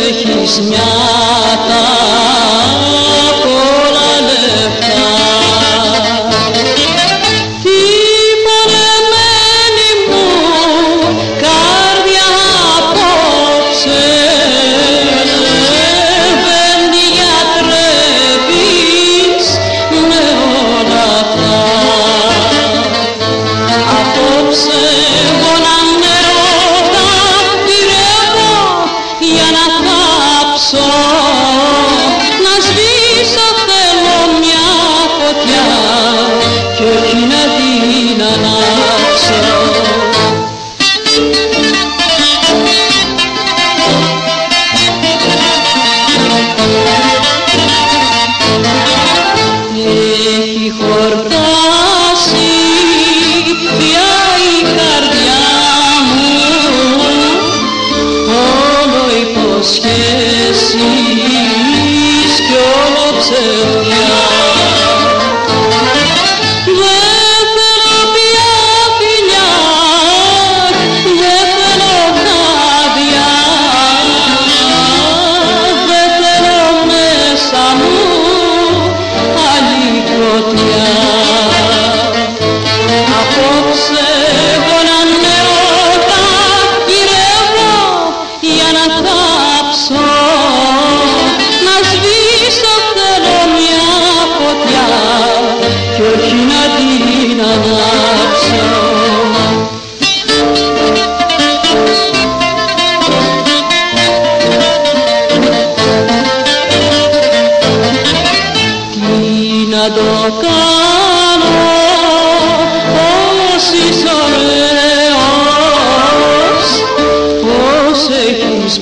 Έχεις μια τα πολλά λεφτά. Τι πονεμένη μου καρδιά απόψε δεν τη γιατρεύεις με όλα αυτά. Απόψε εγώ να νερότα πυρεύω για να θάψω, να σβήσω θέλω μια φωτιά κι όχι να την ανάψω. Έχει χορτάσει πια η καρδιά μου, όλο υποσχέσεις κι όλο ψευδιά. Δεν θέλω πια φιλιά, δεν θέλω χάδια, δεν θέλω μέσα μου άλλη φωτιά. Απόψε εγώ να νερότα γυρεύω για να θάψω, να σβήσω θέλω μια φωτιά κι όχι να την ανάψω. Τι να το κάνω πως είσαι ωραίος, πως έχεις